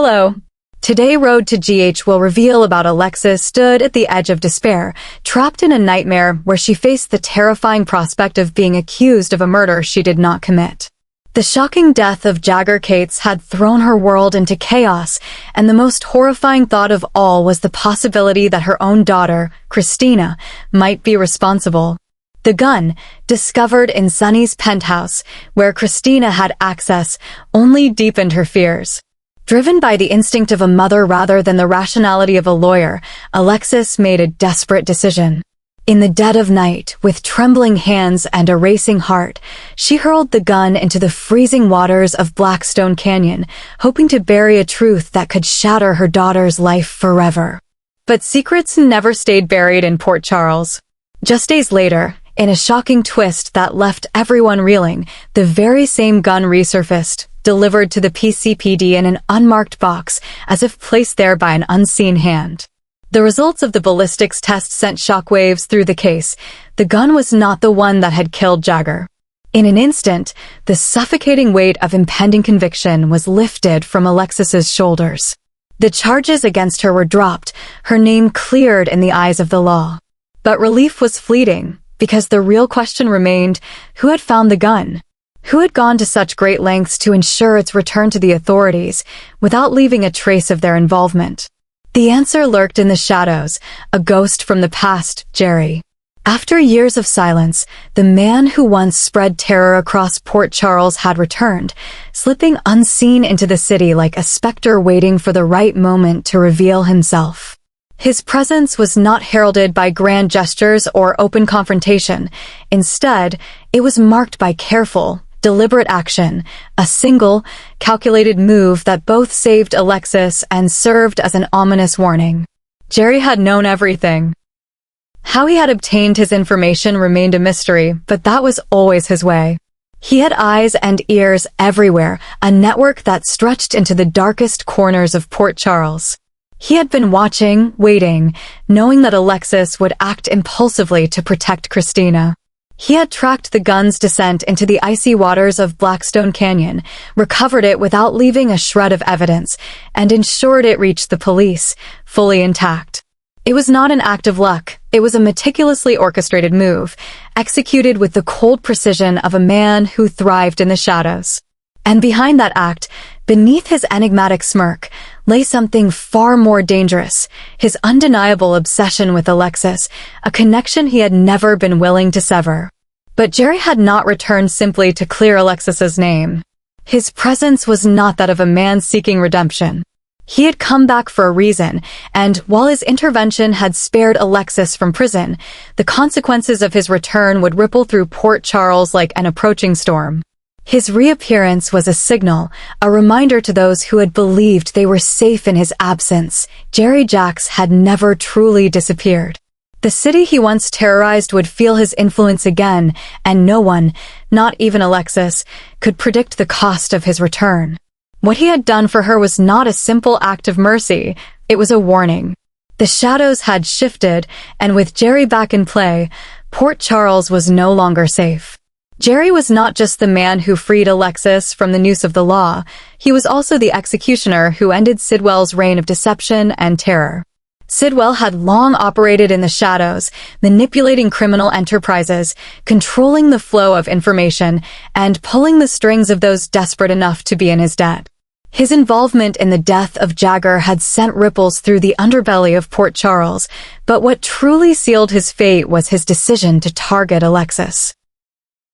Hello. Today Road to GH will reveal about Alexis stood at the edge of despair, trapped in a nightmare where she faced the terrifying prospect of being accused of a murder she did not commit. The shocking death of Jagger Cates had thrown her world into chaos, and the most horrifying thought of all was the possibility that her own daughter, Christina, might be responsible. The gun, discovered in Sunny's penthouse, where Christina had access, only deepened her fears. Driven by the instinct of a mother rather than the rationality of a lawyer, Alexis made a desperate decision. In the dead of night, with trembling hands and a racing heart, she hurled the gun into the freezing waters of Blackstone Canyon, hoping to bury a truth that could shatter her daughter's life forever. But secrets never stayed buried in Port Charles. Just days later, in a shocking twist that left everyone reeling, the very same gun resurfaced, delivered to the PCPD in an unmarked box, as if placed there by an unseen hand. The results of the ballistics test sent shockwaves through the case. The gun was not the one that had killed Jagger. In an instant, the suffocating weight of impending conviction was lifted from Alexis's shoulders. The charges against her were dropped, her name cleared in the eyes of the law. But relief was fleeting, because the real question remained, who had found the gun? Who had gone to such great lengths to ensure its return to the authorities, without leaving a trace of their involvement? The answer lurked in the shadows, a ghost from the past, Jerry. After years of silence, the man who once spread terror across Port Charles had returned, slipping unseen into the city like a specter waiting for the right moment to reveal himself. His presence was not heralded by grand gestures or open confrontation. Instead, it was marked by careful, deliberate action, a single, calculated move that both saved Alexis and served as an ominous warning. Jerry had known everything. How he had obtained his information remained a mystery, but that was always his way. He had eyes and ears everywhere, a network that stretched into the darkest corners of Port Charles. He had been watching, waiting, knowing that Alexis would act impulsively to protect Christina. He had tracked the gun's descent into the icy waters of Blackstone Canyon, recovered it without leaving a shred of evidence, and ensured it reached the police, fully intact. It was not an act of luck, it was a meticulously orchestrated move, executed with the cold precision of a man who thrived in the shadows. And behind that act, beneath his enigmatic smirk, lay something far more dangerous, his undeniable obsession with Alexis, a connection he had never been willing to sever. But Jerry had not returned simply to clear Alexis's name. His presence was not that of a man seeking redemption. He had come back for a reason, and while his intervention had spared Alexis from prison, the consequences of his return would ripple through Port Charles like an approaching storm. His reappearance was a signal, a reminder to those who had believed they were safe in his absence. Jerry Jacks had never truly disappeared. The city he once terrorized would feel his influence again, and no one, not even Alexis, could predict the cost of his return. What he had done for her was not a simple act of mercy, it was a warning. The shadows had shifted, and with Jerry back in play, Port Charles was no longer safe. Jerry was not just the man who freed Alexis from the noose of the law, he was also the executioner who ended Sidwell's reign of deception and terror. Sidwell had long operated in the shadows, manipulating criminal enterprises, controlling the flow of information, and pulling the strings of those desperate enough to be in his debt. His involvement in the death of Jagger had sent ripples through the underbelly of Port Charles, but what truly sealed his fate was his decision to target Alexis.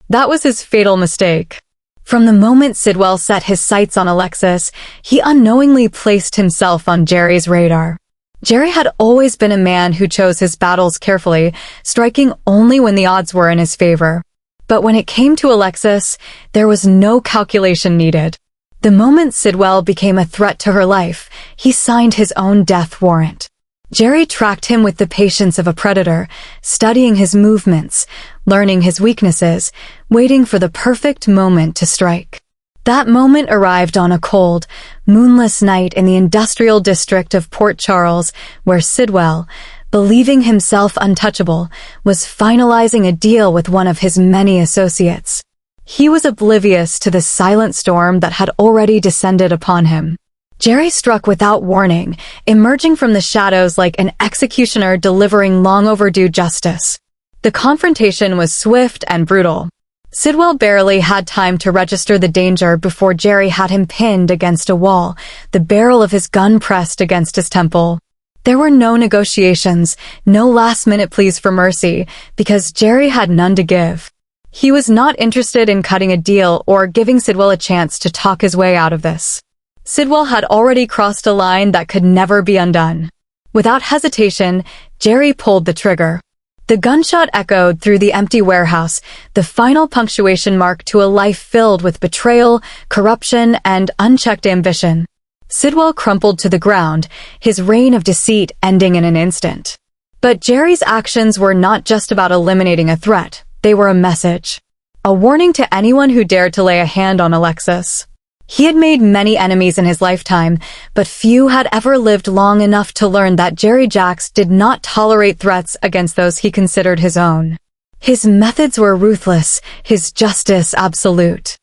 That was his fatal mistake. From the moment Sidwell set his sights on Alexis, he unknowingly placed himself on Jerry's radar. Jerry had always been a man who chose his battles carefully, striking only when the odds were in his favor. But when it came to Alexis, there was no calculation needed. The moment Sidwell became a threat to her life, he signed his own death warrant. Jerry tracked him with the patience of a predator, studying his movements, learning his weaknesses, waiting for the perfect moment to strike. That moment arrived on a cold, moonless night in the industrial district of Port Charles, where Sidwell, believing himself untouchable, was finalizing a deal with one of his many associates. He was oblivious to the silent storm that had already descended upon him. Jerry struck without warning, emerging from the shadows like an executioner delivering long overdue justice. The confrontation was swift and brutal. Sidwell barely had time to register the danger before Jerry had him pinned against a wall, the barrel of his gun pressed against his temple. There were no negotiations, no last-minute pleas for mercy, because Jerry had none to give. He was not interested in cutting a deal or giving Sidwell a chance to talk his way out of this. Sidwell had already crossed a line that could never be undone. Without hesitation, Jerry pulled the trigger. The gunshot echoed through the empty warehouse, the final punctuation mark to a life filled with betrayal, corruption, and unchecked ambition. Sidwell crumpled to the ground, his reign of deceit ending in an instant. But Jerry's actions were not just about eliminating a threat, they were a message. A warning to anyone who dared to lay a hand on Alexis. He had made many enemies in his lifetime, but few had ever lived long enough to learn that Jerry Jacks did not tolerate threats against those he considered his own. His methods were ruthless, his justice absolute.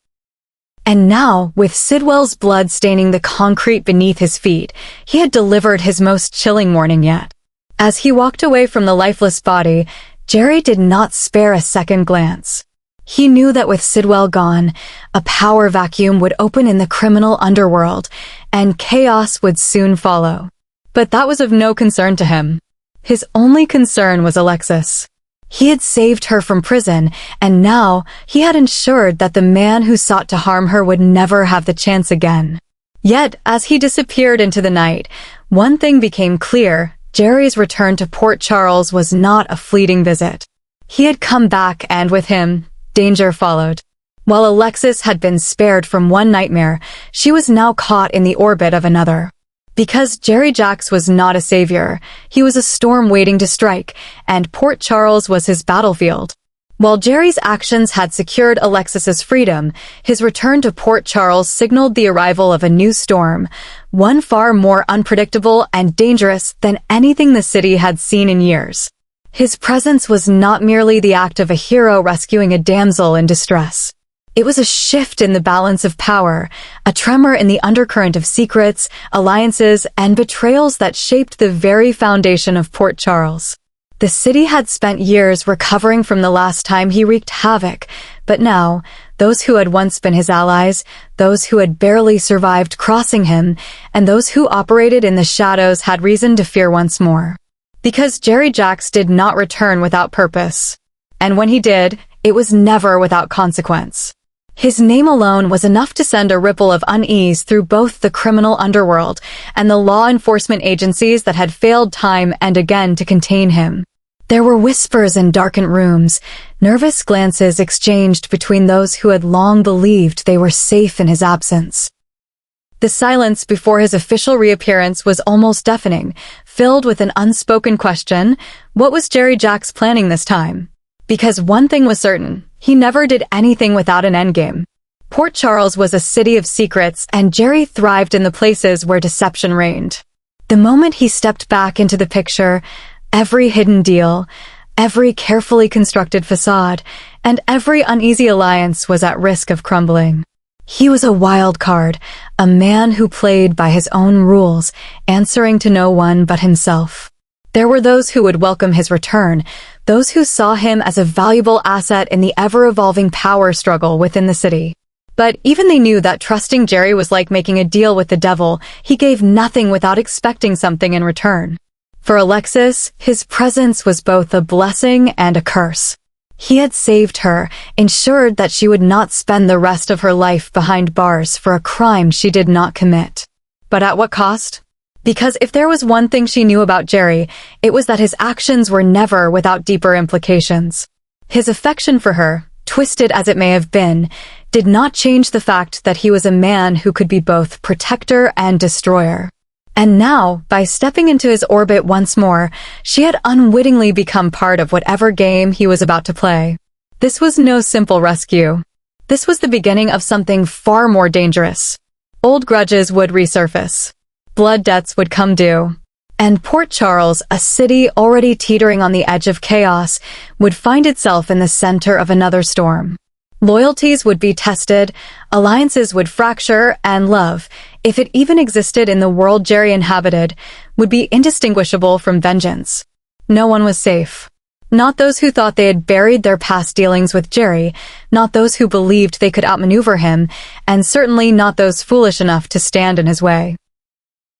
And now, with Sidwell's blood staining the concrete beneath his feet, he had delivered his most chilling warning yet. As he walked away from the lifeless body, Jerry did not spare a second glance. He knew that with Sidwell gone, a power vacuum would open in the criminal underworld, and chaos would soon follow. But that was of no concern to him. His only concern was Alexis. He had saved her from prison, and now he had ensured that the man who sought to harm her would never have the chance again. Yet, as he disappeared into the night, one thing became clear: Jerry's return to Port Charles was not a fleeting visit. He had come back, and with him, danger followed. While Alexis had been spared from one nightmare, she was now caught in the orbit of another. Because Jerry Jacks was not a savior, he was a storm waiting to strike, and Port Charles was his battlefield. While Jerry's actions had secured Alexis's freedom, his return to Port Charles signaled the arrival of a new storm, one far more unpredictable and dangerous than anything the city had seen in years. His presence was not merely the act of a hero rescuing a damsel in distress. It was a shift in the balance of power, a tremor in the undercurrent of secrets, alliances, and betrayals that shaped the very foundation of Port Charles. The city had spent years recovering from the last time he wreaked havoc, but now, those who had once been his allies, those who had barely survived crossing him, and those who operated in the shadows had reason to fear once more. Because Jerry Jacks did not return without purpose. And when he did, it was never without consequence. His name alone was enough to send a ripple of unease through both the criminal underworld and the law enforcement agencies that had failed time and again to contain him. There were whispers in darkened rooms, nervous glances exchanged between those who had long believed they were safe in his absence. The silence before his official reappearance was almost deafening, filled with an unspoken question: what was Jerry Jacks planning this time? Because one thing was certain, he never did anything without an endgame. Port Charles was a city of secrets, and Jerry thrived in the places where deception reigned. The moment he stepped back into the picture, every hidden deal, every carefully constructed facade, and every uneasy alliance was at risk of crumbling. He was a wild card, a man who played by his own rules, answering to no one but himself. There were those who would welcome his return, those who saw him as a valuable asset in the ever-evolving power struggle within the city. But even they knew that trusting Jerry was like making a deal with the devil. He gave nothing without expecting something in return. For Alexis, his presence was both a blessing and a curse. He had saved her, ensured that she would not spend the rest of her life behind bars for a crime she did not commit. But at what cost? Because if there was one thing she knew about Jerry, it was that his actions were never without deeper implications. His affection for her, twisted as it may have been, did not change the fact that he was a man who could be both protector and destroyer. And now, by stepping into his orbit once more, she had unwittingly become part of whatever game he was about to play. This was no simple rescue. This was the beginning of something far more dangerous. Old grudges would resurface. Blood debts would come due. And Port Charles, a city already teetering on the edge of chaos, would find itself in the center of another storm. Loyalties would be tested, alliances would fracture, and love, if it even existed in the world Jerry inhabited, would be indistinguishable from vengeance. No one was safe. Not those who thought they had buried their past dealings with Jerry, not those who believed they could outmaneuver him, and certainly not those foolish enough to stand in his way.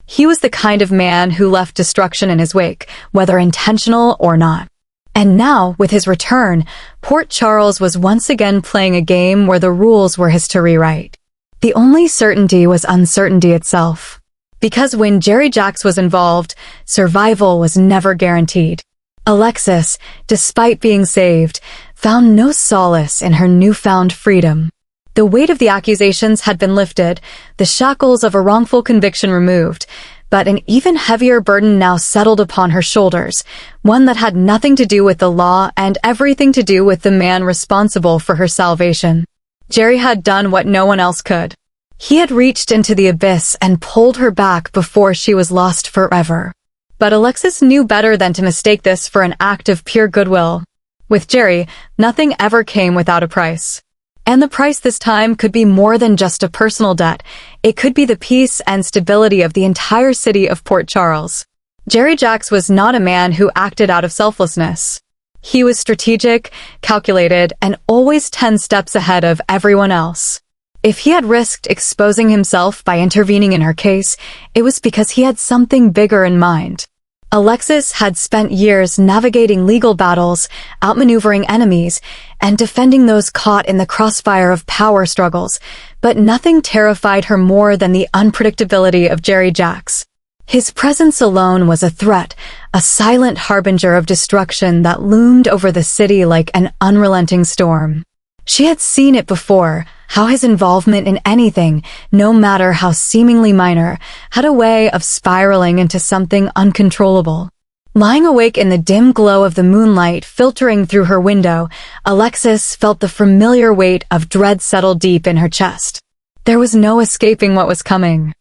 He was the kind of man who left destruction in his wake, whether intentional or not. And now, with his return, Port Charles was once again playing a game where the rules were his to rewrite. The only certainty was uncertainty itself. Because when Jerry Jacks was involved, survival was never guaranteed. Alexis, despite being saved, found no solace in her newfound freedom. The weight of the accusations had been lifted, the shackles of a wrongful conviction removed, but an even heavier burden now settled upon her shoulders, one that had nothing to do with the law and everything to do with the man responsible for her salvation. Jerry had done what no one else could. He had reached into the abyss and pulled her back before she was lost forever. But Alexis knew better than to mistake this for an act of pure goodwill. With Jerry, nothing ever came without a price. And the price this time could be more than just a personal debt. It could be the peace and stability of the entire city of Port Charles. Jerry Jacks was not a man who acted out of selflessness. He was strategic, calculated, and always 10 steps ahead of everyone else. If he had risked exposing himself by intervening in her case, it was because he had something bigger in mind. Alexis had spent years navigating legal battles, outmaneuvering enemies, and defending those caught in the crossfire of power struggles, but nothing terrified her more than the unpredictability of Jerry Jacks. His presence alone was a threat, a silent harbinger of destruction that loomed over the city like an unrelenting storm. She had seen it before, how his involvement in anything, no matter how seemingly minor, had a way of spiraling into something uncontrollable. Lying awake in the dim glow of the moonlight filtering through her window, Alexis felt the familiar weight of dread settle deep in her chest. There was no escaping what was coming.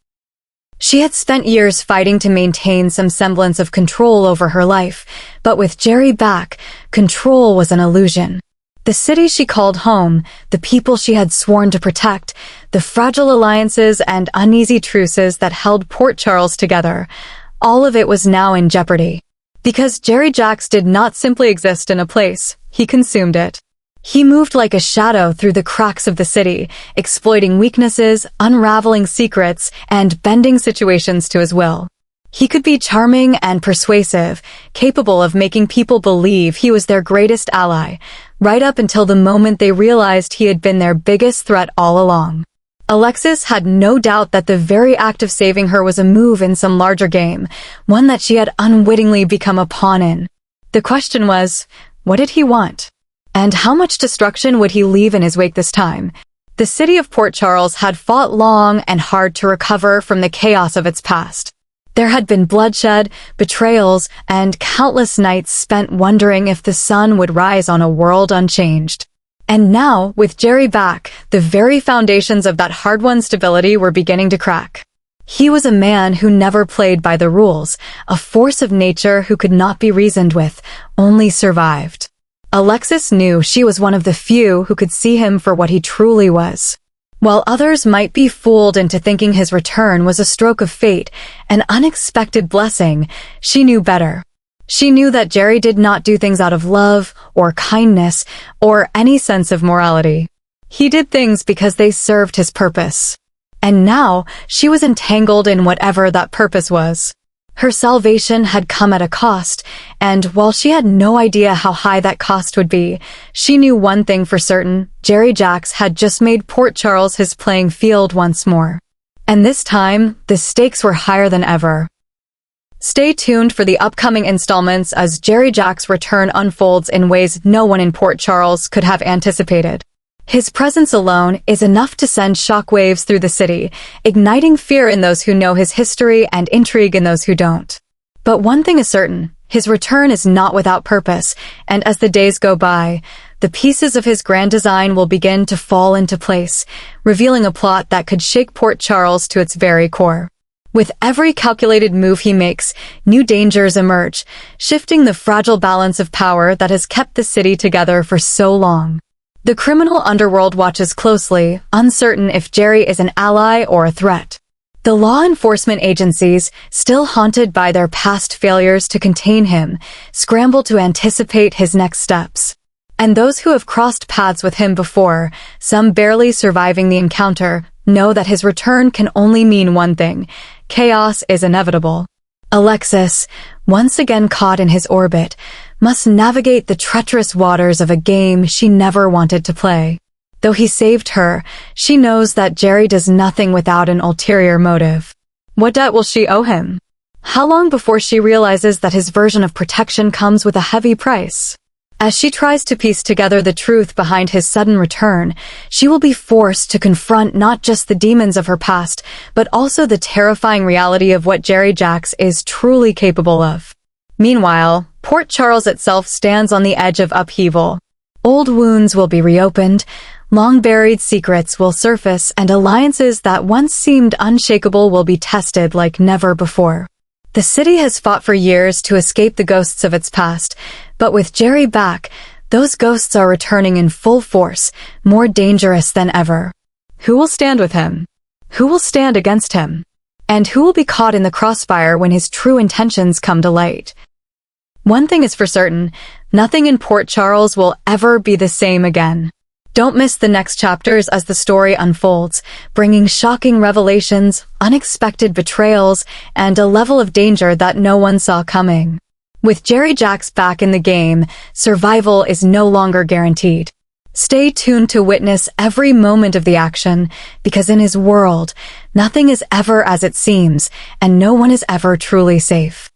She had spent years fighting to maintain some semblance of control over her life, but with Jerry back, control was an illusion. The city she called home, the people she had sworn to protect, the fragile alliances and uneasy truces that held Port Charles together, all of it was now in jeopardy. Because Jerry Jacks did not simply exist in a place, he consumed it. He moved like a shadow through the cracks of the city, exploiting weaknesses, unraveling secrets, and bending situations to his will. He could be charming and persuasive, capable of making people believe he was their greatest ally, right up until the moment they realized he had been their biggest threat all along. Alexis had no doubt that the very act of saving her was a move in some larger game, one that she had unwittingly become a pawn in. The question was, what did he want? And how much destruction would he leave in his wake this time? The city of Port Charles had fought long and hard to recover from the chaos of its past. There had been bloodshed, betrayals, and countless nights spent wondering if the sun would rise on a world unchanged. And now, with Jerry back, the very foundations of that hard-won stability were beginning to crack. He was a man who never played by the rules, a force of nature who could not be reasoned with, only survived. Alexis knew she was one of the few who could see him for what he truly was. While others might be fooled into thinking his return was a stroke of fate, an unexpected blessing, she knew better. She knew that Jerry did not do things out of love, or kindness, or any sense of morality. He did things because they served his purpose. And now, she was entangled in whatever that purpose was. Her salvation had come at a cost, and while she had no idea how high that cost would be, she knew one thing for certain: Jerry Jacks had just made Port Charles his playing field once more. And this time, the stakes were higher than ever. Stay tuned for the upcoming installments as Jerry Jacks' return unfolds in ways no one in Port Charles could have anticipated. His presence alone is enough to send shockwaves through the city, igniting fear in those who know his history and intrigue in those who don't. But one thing is certain: his return is not without purpose, and as the days go by, the pieces of his grand design will begin to fall into place, revealing a plot that could shake Port Charles to its very core. With every calculated move he makes, new dangers emerge, shifting the fragile balance of power that has kept the city together for so long. The criminal underworld watches closely, uncertain if Jerry is an ally or a threat. The law enforcement agencies, still haunted by their past failures to contain him, scramble to anticipate his next steps. And those who have crossed paths with him before, some barely surviving the encounter, know that his return can only mean one thing: chaos is inevitable. Alexis, once again caught in his orbit, must navigate the treacherous waters of a game she never wanted to play. Though he saved her, she knows that Jerry does nothing without an ulterior motive. What debt will she owe him? How long before she realizes that his version of protection comes with a heavy price? As she tries to piece together the truth behind his sudden return, she will be forced to confront not just the demons of her past, but also the terrifying reality of what Jerry Jacks is truly capable of. Meanwhile, Port Charles itself stands on the edge of upheaval. Old wounds will be reopened, long-buried secrets will surface, and alliances that once seemed unshakable will be tested like never before. The city has fought for years to escape the ghosts of its past, but with Jerry back, those ghosts are returning in full force, more dangerous than ever. Who will stand with him? Who will stand against him? And who will be caught in the crossfire when his true intentions come to light? One thing is for certain, nothing in Port Charles will ever be the same again. Don't miss the next chapters as the story unfolds, bringing shocking revelations, unexpected betrayals, and a level of danger that no one saw coming. With Jerry Jacks back in the game, survival is no longer guaranteed. Stay tuned to witness every moment of the action, because in his world, nothing is ever as it seems, and no one is ever truly safe.